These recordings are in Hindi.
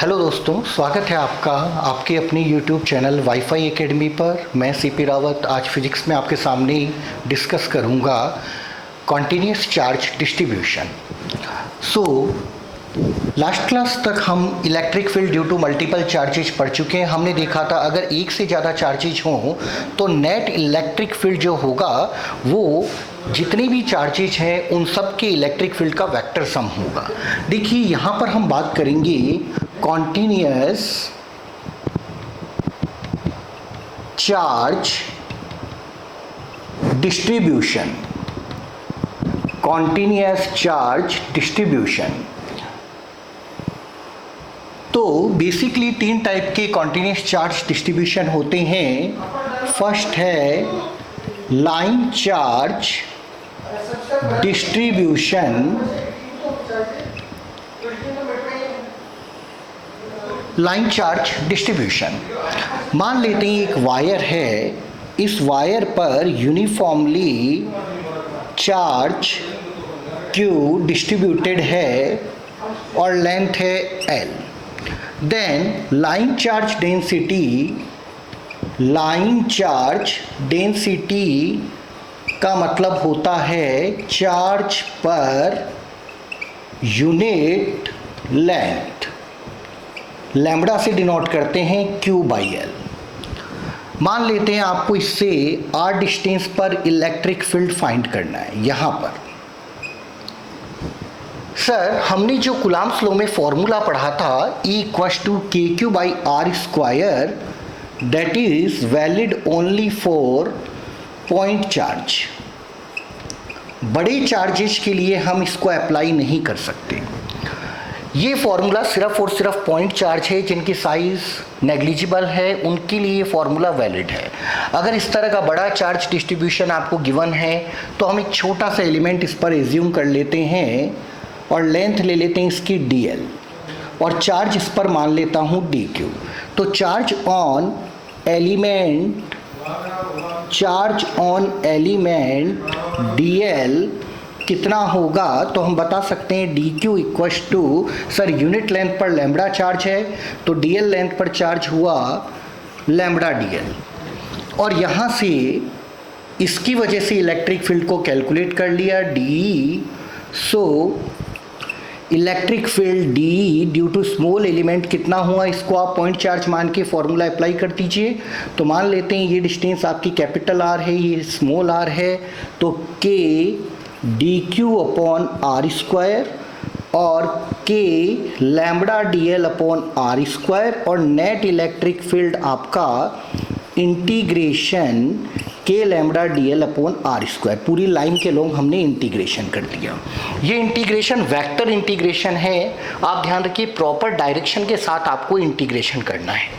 हेलो दोस्तों, स्वागत है आपका आपके अपनी यूट्यूब चैनल वाईफाई एकेडमी पर। मैं सीपी रावत आज फिजिक्स में आपके सामने डिस्कस करूंगा continuous charge distribution. Last class तक हम electric field due to multiple charges पढ़ चुके हैं। हमने देखा था अगर एक से ज़्यादा चार्जेज हों तो नेट इलेक्ट्रिक फील्ड जो होगा वो जितने भी चार्जेज हैं उन सब के इलेक्ट्रिक फील्ड का वेक्टर सम होगा। देखिए यहाँ पर हम बात करेंगे continuous charge distribution. Continuous charge distribution तो बेसिकली तीन टाइप के कॉन्टिन्यूस चार्ज डिस्ट्रीब्यूशन होते हैं। फर्स्ट है line charge distribution. Line charge distribution, मान लेते हैं एक वायर है, इस वायर पर यूनिफॉर्मली चार्ज Q डिस्ट्रीब्यूटेड है और लेंथ है L। Then line charge density का मतलब होता है charge per unit length, lambda से डिनोट करते हैं Q/L। मान लेते हैं आपको इससे R डिस्टेंस पर इलेक्ट्रिक फील्ड फाइंड करना है। यहाँ पर सर हमने जो कूलम्ब्स लॉ में फॉर्मूला पढ़ा था E = kq/r², that is valid only for point charge. बड़े चार्जेस के लिए हम इसको अप्लाई नहीं कर सकते। ये फॉर्मूला सिर्फ और सिर्फ पॉइंट चार्ज है जिनकी साइज नेग्लिजिबल है, उनके लिए फॉर्मूला वैलिड है। अगर इस तरह का बड़ा चार्ज डिस्ट्रीब्यूशन आपको गिवन है तो हम एक छोटा सा एलिमेंट इस पर एज्यूम कर लेते हैं और लेंथ ले लेते हैं इसकी dl और चार्ज इस पर मान लेता हूँ dq। तो चार्ज ऑन एलिमेंट dl कितना होगा, तो हम बता सकते हैं dq equals to, sir unit length पर लैम्बडा चार्ज है तो dl लेंथ पर चार्ज हुआ लैम्बडा dl। और यहाँ से इसकी वजह से इलेक्ट्रिक फील्ड को कैलकुलेट कर लिया DE। So electric field DE due to small element कितना हुआ, इसको आप पॉइंट चार्ज मान के फॉर्मूला अप्लाई कर दीजिए। तो मान लेते हैं ये डिस्टेंस आपकी कैपिटल R है, ये स्मॉल r है, तो K dq/r² और K लैम्बडा dl/r²। और नेट इलेक्ट्रिक फील्ड आपका इंटीग्रेशन K लैम्बडा dl/r²। पूरी लाइन के लॉन्ग हमने इंटीग्रेशन कर दिया। ये इंटीग्रेशन वेक्टर इंटीग्रेशन है, आप ध्यान रखिए प्रॉपर डायरेक्शन के साथ आपको इंटीग्रेशन करना है।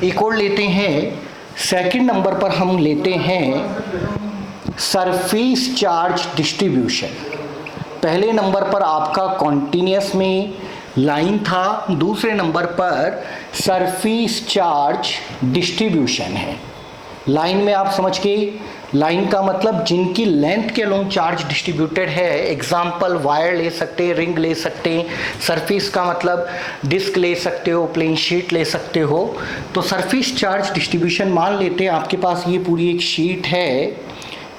एक और लेते हैं, सेकंड नंबर पर हम लेते हैं सरफेस चार्ज डिस्ट्रीब्यूशन। पहले नंबर पर आपका कॉन्टिन्यूस में लाइन था, दूसरे नंबर पर सरफेस चार्ज डिस्ट्रीब्यूशन है। लाइन में आप समझ के, लाइन का मतलब जिनकी लेंथ के अलोंग चार्ज डिस्ट्रीब्यूटेड है। एग्जाम्पल वायर ले सकते हैं, रिंग ले सकते हैं। सरफेस का मतलब डिस्क ले सकते हो, प्लेन शीट ले सकते हो। तो सरफेस चार्ज डिस्ट्रीब्यूशन मान लेते हैं आपके पास ये पूरी एक शीट है,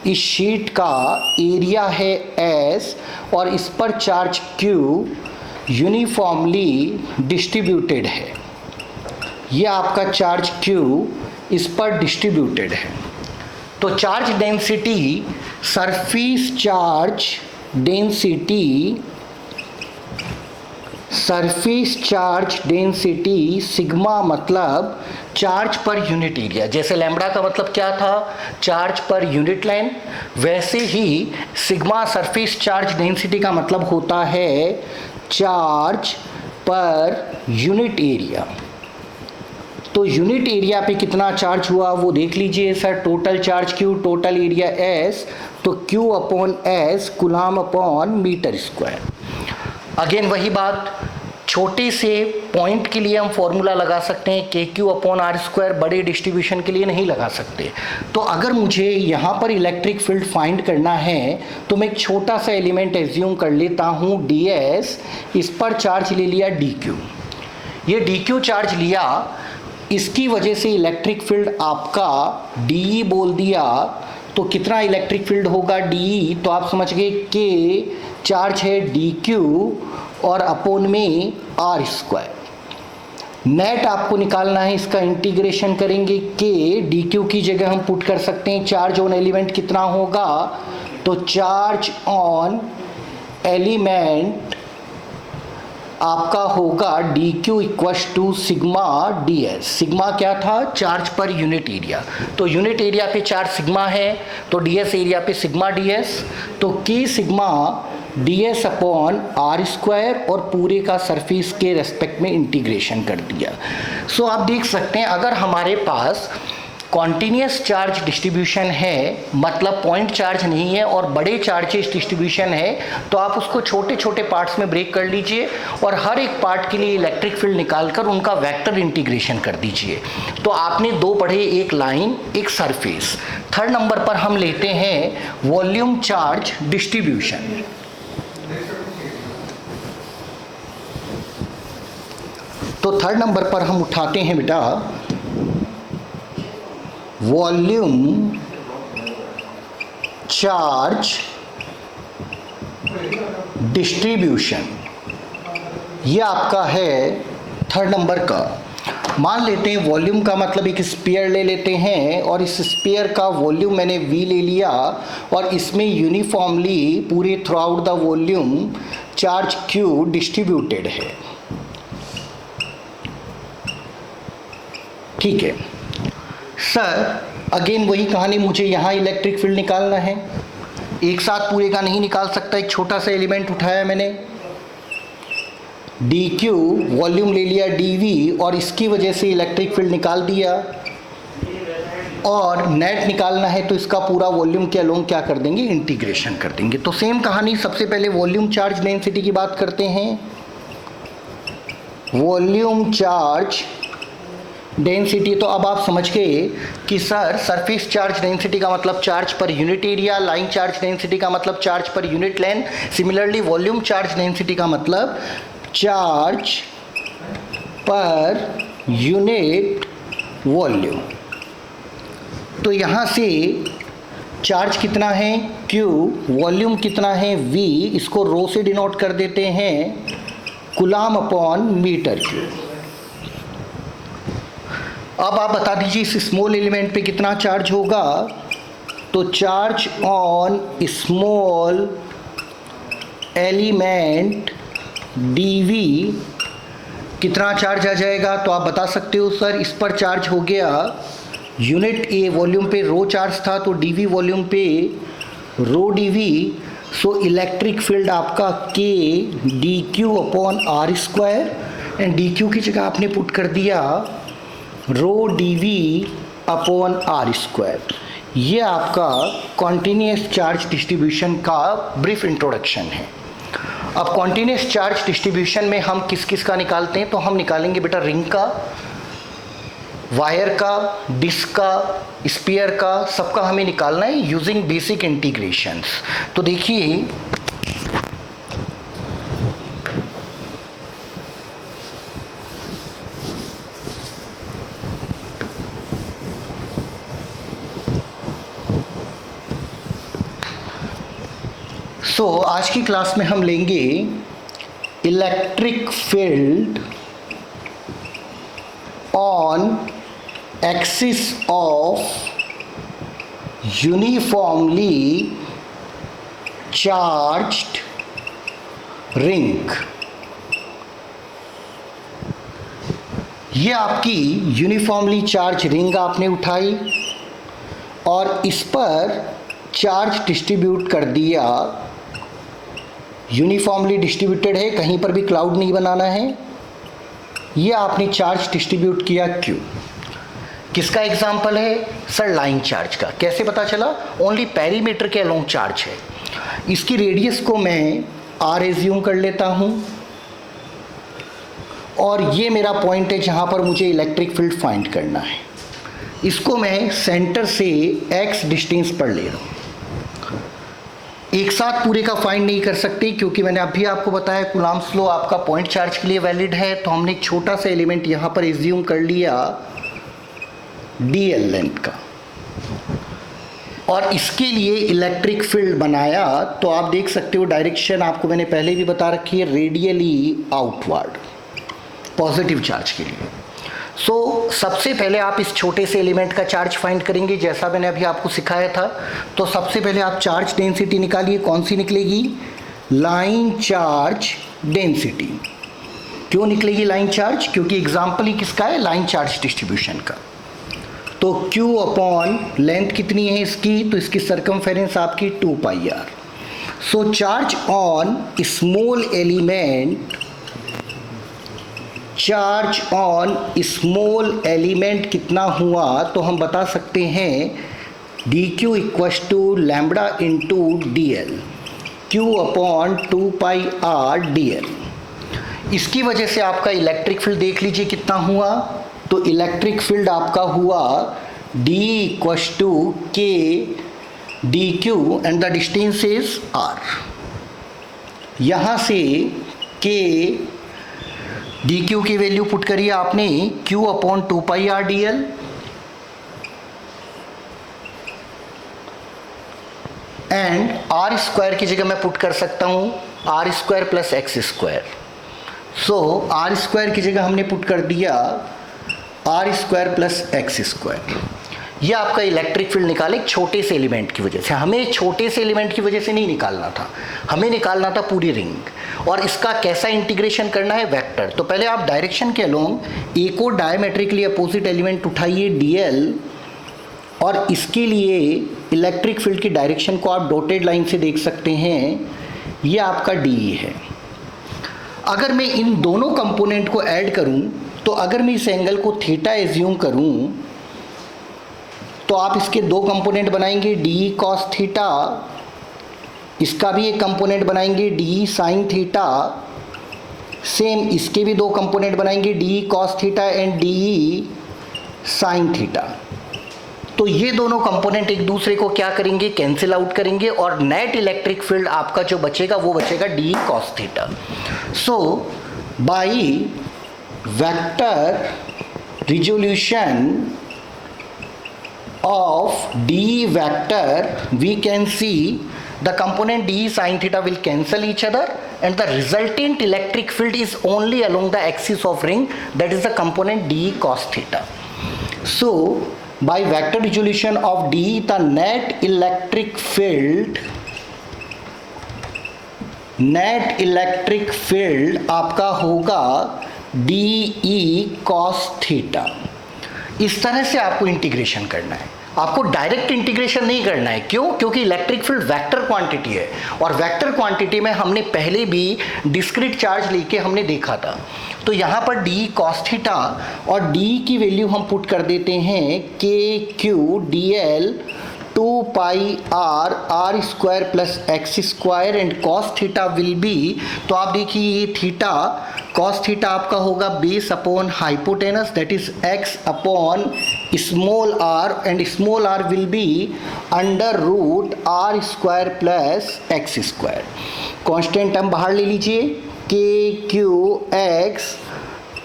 इस शीट का एरिया है S और इस पर चार्ज Q यूनिफॉर्मली डिस्ट्रीब्यूटेड है। ये आपका चार्ज Q इस पर डिस्ट्रीब्यूटेड है। तो charge density, surface charge density sigma मतलब चार्ज पर यूनिट एरिया। जैसे लैम्बडा का मतलब क्या था, चार्ज पर यूनिट लेंथ, वैसे ही सिग्मा सरफेस चार्ज डेंसिटी का मतलब होता है चार्ज पर यूनिट एरिया। तो यूनिट एरिया पे कितना चार्ज हुआ वो देख लीजिए sir. Total charge Q, total area S, तो Q/S कूलम्ब/मीटर²। अगेन वही बात, छोटे से पॉइंट के लिए हम फॉर्मूला लगा सकते हैं kq/r², बड़े डिस्ट्रीब्यूशन के लिए नहीं लगा सकते। तो अगर मुझे यहाँ पर इलेक्ट्रिक फील्ड फाइंड करना है तो मैं एक छोटा सा एलिमेंट एज्यूम कर लेता हूँ ds, इस पर चार्ज ले लिया dq। ये डी क्यू चार्ज लिया, इसकी वजह से इलेक्ट्रिक फील्ड आपका डी बोल दिया, तो कितना इलेक्ट्रिक फील्ड होगा डी, तो आप समझ गए के चार्ज है डी क्यू और अपोन में आर स्क्वायर। नेट आपको निकालना है, इसका इंटीग्रेशन करेंगे के डी क्यू की जगह हम पुट कर सकते हैं चार्ज ऑन एलिमेंट कितना होगा, तो चार्ज ऑन एलिमेंट आपका होगा D Q equals to sigma D S. Sigma क्या था, चार्ज पर यूनिट एरिया, तो यूनिट एरिया पे चार्ज सिग्मा है, तो डी एस एरिया पे सिग्मा डी एस, तो K sigma D S upon R square और पूरे का सरफेस के रेस्पेक्ट में इंटीग्रेशन कर दिया। सो आप देख सकते हैं अगर हमारे पास कॉन्टिन्यूस चार्ज डिस्ट्रीब्यूशन है, मतलब पॉइंट चार्ज नहीं है और बड़े चार्जेस डिस्ट्रीब्यूशन है, तो आप उसको छोटे छोटे पार्ट्स में ब्रेक कर लीजिए और हर एक पार्ट के लिए इलेक्ट्रिक फील्ड निकालकर उनका वेक्टर इंटीग्रेशन कर दीजिए। तो आपने दो पढ़े, एक लाइन एक सरफेस। थर्ड नंबर पर हम लेते हैं वॉल्यूम चार्ज डिस्ट्रीब्यूशन। तो थर्ड नंबर पर हम उठाते हैं बेटा वॉल्यूम चार्ज डिस्ट्रीब्यूशन। ये आपका है थर्ड नंबर का। मान लेते हैं वॉल्यूम का मतलब एक स्फीयर ले लेते हैं और इस स्फीयर का वॉल्यूम मैंने v ले लिया और इसमें यूनिफॉर्मली पूरे through out the volume charge q distributed है। ठीक है सर, अगेन वही कहानी, मुझे यहाँ इलेक्ट्रिक फील्ड निकालना है, एक साथ पूरे का नहीं निकाल सकता, एक छोटा सा एलिमेंट उठाया मैंने डी क्यू, वॉल्यूम ले लिया डी वी और इसकी वजह से इलेक्ट्रिक फील्ड निकाल दिया और नेट निकालना है, तो इसका पूरा वॉल्यूम के अलोंग क्या कर देंगे, इंटीग्रेशन कर देंगे। तो सेम कहानी, सबसे पहले वॉल्यूम चार्ज डेंसिटी की बात करते हैं। वॉल्यूम चार्ज डेंसिटी, तो अब आप समझ गए कि सर सरफेस चार्ज डेंसिटी का मतलब charge per unit area, line charge density का मतलब charge per unit length, similarly volume charge density का मतलब चार्ज पर यूनिट वॉल्यूम। तो यहाँ से चार्ज कितना है Q, वॉल्यूम कितना है V, इसको रो से डिनोट कर देते हैं कूलम अपॉन मीटर क्यूब। अब आप बता दीजिए इस स्मॉल एलिमेंट पे कितना चार्ज होगा, तो charge on small element dV कितना चार्ज आ जाएगा, तो आप बता सकते हो सर इस पर चार्ज हो गया यूनिट ए, वॉल्यूम पे रो चार्ज था तो dV वॉल्यूम पे rho dV, so electric field आपका K dQ upon R square and dQ की जगह आपने पुट कर दिया rho dV upon R square. ये आपका कॉन्टिन्यूस चार्ज डिस्ट्रीब्यूशन का ब्रीफ इंट्रोडक्शन है। अब कॉन्टिन्यूस चार्ज डिस्ट्रीब्यूशन में हम किस किस का निकालते हैं, तो हम निकालेंगे बेटा रिंग का, वायर का, डिस्क का, स्फीयर का, सबका हमें निकालना है यूजिंग बेसिक इंटीग्रेशंस। तो देखिए आज की क्लास में हम लेंगे electric field on axis of uniformly charged ring. ये आपकी यूनिफॉर्मली चार्ज रिंग आपने उठाई और इस पर चार्ज डिस्ट्रीब्यूट कर दिया, यूनिफॉर्मली डिस्ट्रीब्यूटेड है, कहीं पर भी क्लाउड नहीं बनाना है। ये आपने चार्ज डिस्ट्रीब्यूट किया Q। किसका एग्जाम्पल है सर, लाइन चार्ज का। कैसे पता चला, ओनली पेरीमीटर के अलोंग चार्ज है। इसकी रेडियस को मैं R एज्यूम कर लेता हूँ और ये मेरा पॉइंट है जहाँ पर मुझे इलेक्ट्रिक फील्ड फाइंड करना है। इसको मैं सेंटर से x डिस्टेंस पर ले रहा हूँ। एक साथ पूरे का फाइंड नहीं कर सकते, क्योंकि मैंने अभी आपको बताया कूलम्ब्स लॉ आपका पॉइंट चार्ज के लिए वैलिड है। तो हमने एक छोटा सा एलिमेंट यहाँ पर एज्यूम कर लिया dl लेंथ का, और इसके लिए इलेक्ट्रिक फील्ड बनाया। तो आप देख सकते हो डायरेक्शन आपको मैंने पहले भी बता रखी है, रेडियली आउटवर्ड, पॉजिटिव चार्ज के लिए। सबसे पहले आप इस छोटे से एलिमेंट का चार्ज फाइंड करेंगे, जैसा मैंने अभी आपको सिखाया था। तो सबसे पहले आप चार्ज डेंसिटी निकालिए, कौन सी निकलेगी? Line charge density. क्यों निकलेगी लाइन चार्ज? क्योंकि एग्जाम्पल ही किसका है? लाइन चार्ज डिस्ट्रीब्यूशन का। तो Q अपॉन लेंथ कितनी है इसकी? तो इसकी सरकमफेरेंस आपकी 2πr। So charge on small element, charge on small element कितना हुआ? तो हम बता सकते हैं dq equals to lambda into dl, q upon 2πr dl। इसकी वजह से आपका इलेक्ट्रिक फील्ड देख लीजिए कितना हुआ। तो इलेक्ट्रिक फील्ड आपका हुआ d equals to k dq and the distance is r। यहाँ से k dq की वैल्यू पुट करिए आपने q upon 2πr dl, and r square की जगह मैं पुट कर सकता हूँ r square plus x square. So r square की जगह हमने पुट कर दिया r square plus x square. ये आपका इलेक्ट्रिक फील्ड निकाले एक छोटे से एलिमेंट की वजह से। हमें छोटे से एलिमेंट की वजह से नहीं निकालना था, हमें निकालना था पूरी रिंग। और इसका कैसा इंटीग्रेशन करना है? वेक्टर। तो पहले आप डायरेक्शन के अलोंग ए को डायमेट्रिकली अपोजिट एलिमेंट उठाइए dl, और इसके लिए इलेक्ट्रिक फील्ड की डायरेक्शन को आप डॉटेड लाइन से देख सकते हैं, ये आपका dE है। अगर मैं इन दोनों कंपोनेंट को ऐड करूं, तो अगर मैं इस एंगल को थीटा एज्यूम करूं, तो आप इसके दो कंपोनेंट बनाएंगे डी कॉस थीटा, इसका भी एक कंपोनेंट बनाएंगे डी साइन थीटा, सेम इसके भी दो कंपोनेंट बनाएंगे D cos theta and D sine theta. तो ये दोनों कंपोनेंट एक दूसरे को क्या करेंगे? कैंसिल आउट करेंगे, और नेट इलेक्ट्रिक फील्ड आपका जो बचेगा वो बचेगा D cos theta. So by vector resolution of d vector, we can see the component d sin theta will cancel each other, and the resultant electric field is only along the axis of ring, that is the component d cos theta. So by vector resolution of d, the net electric field आपका होगा DE cos थीटा। इस तरह से आपको इंटीग्रेशन करना है, आपको डायरेक्ट इंटीग्रेशन नहीं करना है। क्यों? क्योंकि इलेक्ट्रिक फील्ड वेक्टर क्वांटिटी है, और वेक्टर क्वांटिटी में हमने पहले भी डिस्क्रीट चार्ज लेके हमने देखा था। तो यहाँ पर डी कॉस थीटा और डी की वैल्यू हम पुट कर देते हैं K Q D L 2πr r square plus x square, and cos theta will be, तो आप देखिए ये थीटा कॉस थीटा आपका होगा base upon hypotenuse, that is X upon small R, and small R will be under root R square plus x square. Constant term बाहर ले लीजिए, K Q x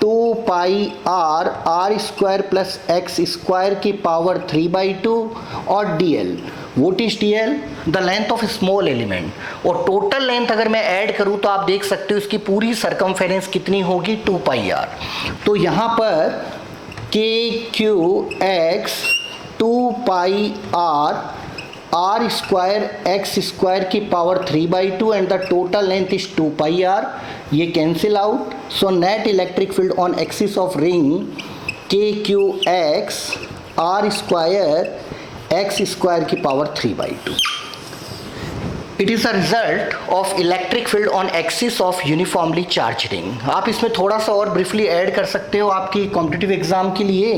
2πr r square plus x square की पावर 3/2, और dl, what is dl? The length of small element. और टोटल लेंथ अगर मैं ऐड करूं तो आप देख सकते हो इसकी पूरी सरकमफेरेंस कितनी होगी? 2πr। तो यहाँ पर k Q x 2πr r square x square की power 3/2, and the total length is 2πr। ये cancel out, so net electric field on axis of ring k Q x r square x square की power 3/2। It is a result of electric field on axis of uniformly charge ring. आप इसमें थोड़ा सा और ब्रीफली ऐड कर सकते हो आपकी कॉम्पिटिटिव एग्जाम के लिए।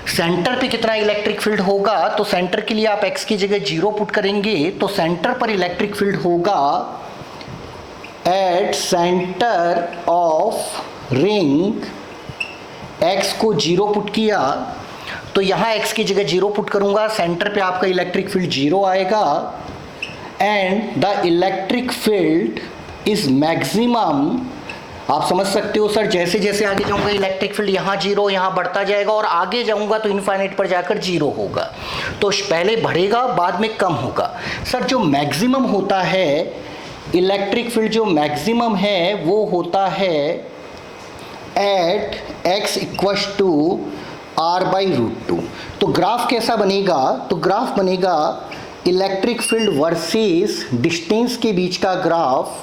सेंटर पे कितना इलेक्ट्रिक फील्ड होगा? तो सेंटर के लिए आप x की जगह 0 पुट करेंगे, तो सेंटर पर इलेक्ट्रिक फील्ड होगा at centre of ring, x को 0 पुट किया, तो यहाँ x की जगह 0 पुट करूंगा, सेंटर पे आपका इलेक्ट्रिक फील्ड 0 आएगा, and the electric field is maximum. आप समझ सकते हो सर, जैसे जैसे आगे जाऊंगा इलेक्ट्रिक फील्ड यहाँ जीरो, यहाँ बढ़ता जाएगा और आगे जाऊंगा तो इनफाइनाइट पर जाकर जीरो होगा। तो पहले बढ़ेगा बाद में कम होगा। सर जो मैक्सिमम होता है इलेक्ट्रिक फील्ड, जो मैक्सिमम है वो होता है eight x equals to r/√2। तो ग्राफ कैसा बनेगा? तो ग्राफ बनेगा इलेक्ट्रिक फील्ड वर्सेस डिस्टेंस के बीच का ग्राफ।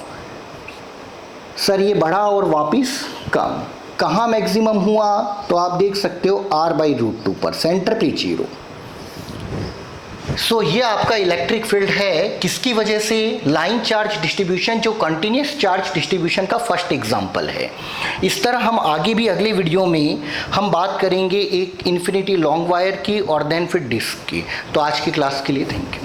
सर ये बढ़ा और वापस कम। कहाँ मैक्सिमम हुआ? तो आप देख सकते हो r/√2 पर, सेंटर पे जीरो। सो ये आपका इलेक्ट्रिक फील्ड है, किसकी वजह से? लाइन चार्ज डिस्ट्रीब्यूशन, जो कंटिन्यूस चार्ज डिस्ट्रीब्यूशन का फर्स्ट एग्जांपल है। इस तरह हम आगे भी अगले वीडियो में हम बात करेंगे एक इन्फिनिटी लॉन्ग वायर की और देन फिर डिस्क की। तो आज की क्लास के लिए थैंक यू।